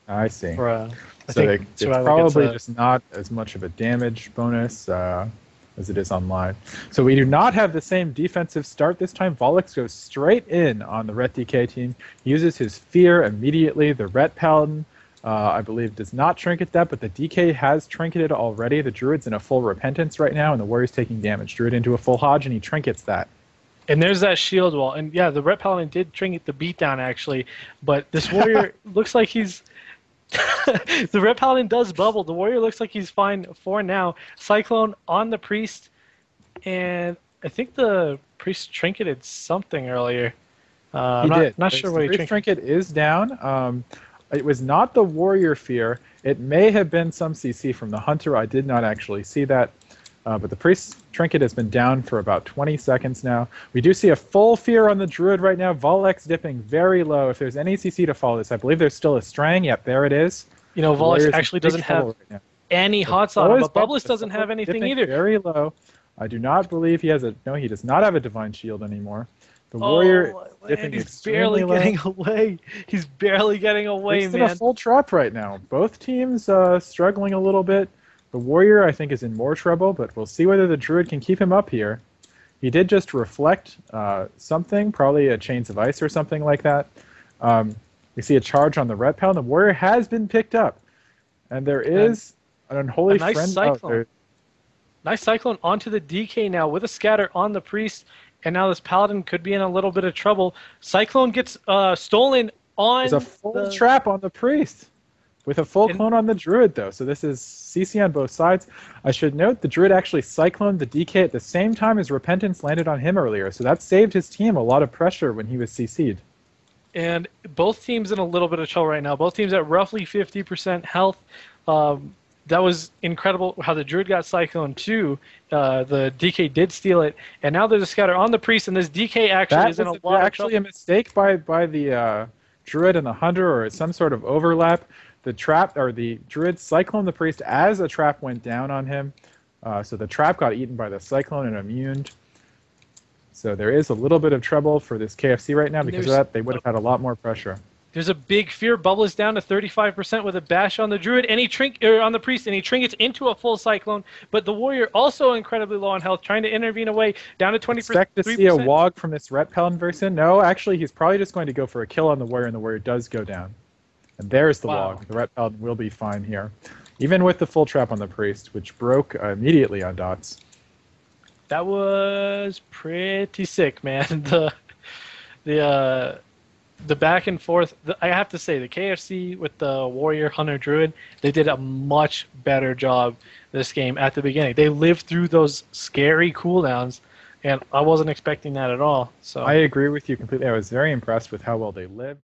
I see. For So it's probably just not as much of a damage bonus as it is online. So we do not have the same defensive start this time. Vollexz goes straight in on the Ret DK team, uses his fear immediately. The Ret Paladin, I believe, does not trinket that, but the DK has trinketed already. The Druid's in a full repentance right now, and the Warrior's taking damage. Druid into a full Hodge, and he trinkets that. And there's that shield wall. And yeah, the Ret Paladin did trinket the beatdown, actually, but this Warrior looks like he's... The Ret Paladin does bubble. The Warrior looks like he's fine for now. Cyclone on the Priest, and I think the Priest trinketed something earlier. Not sure what he trinketed. The trinket is down. It was not the Warrior Fear. It may have been some CC from the Hunter. I did not actually see that. But the Priest trinket has been down for about 20 seconds now. We do see a full Fear on the Druid right now. Vollexz dipping very low. If there's any CC to follow this, I believe there's still a Strang. Yep, there it is. You know, Vollexz actually doesn't have any hots on him, but Bubblist doesn't have anything either. Very low. I do not believe he has a... No, he does not have a Divine Shield anymore. The Warrior dipping extremely low. Getting away. He's barely getting away, man. He's in a full trap right now. Both teams struggling a little bit. The Warrior, I think, is in more trouble, but we'll see whether the Druid can keep him up here. He did just reflect something, probably a Chains of Ice or something like that. We see a charge on the Ret Paladin. The Warrior has been picked up. And there is an Unholy Friend. Cyclone. Nice Cyclone onto the DK now with a scatter on the Priest. And now this Paladin could be in a little bit of trouble. Cyclone gets stolen on There's a full trap on the Priest. With a full clone on the Druid, though. So this is CC on both sides. I should note the Druid actually cycloned the DK at the same time as Repentance landed on him earlier. So that saved his team a lot of pressure when he was CC'd. And both teams in a little bit of trouble right now. Both teams at roughly 50% health. That was incredible how the Druid got cycloned too. The DK did steal it. And now there's a scatter on the Priest, and this DK actually is in a lot of trouble. Actually a mistake by the Druid and the Hunter, or some sort of overlap. The trap, or the Druid cycloned the Priest as a trap went down on him. So the trap got eaten by the Cyclone and immuned. So there is a little bit of trouble for this KFC right now. Because of that, they would have had a lot more pressure. There's a big Fear. Bubblist down to 35% with a bash on the Druid, and on the Priest, and he trinkets into a full Cyclone. But the Warrior also incredibly low on health, trying to intervene away, down to 20%. Expect to see a Wog from this Ret Paladin version? No, actually, he's probably just going to go for a kill on the Warrior, and the Warrior does go down. And there's the Wog. The Ret Paladin will be fine here. Even with the full trap on the Priest, which broke immediately on dots. That was pretty sick, man. The back and forth, I have to say, the KFC with the Warrior, Hunter, Druid, they did a much better job this game at the beginning. They lived through those scary cooldowns, and I wasn't expecting that at all. So I agree with you completely. I was very impressed with how well they lived.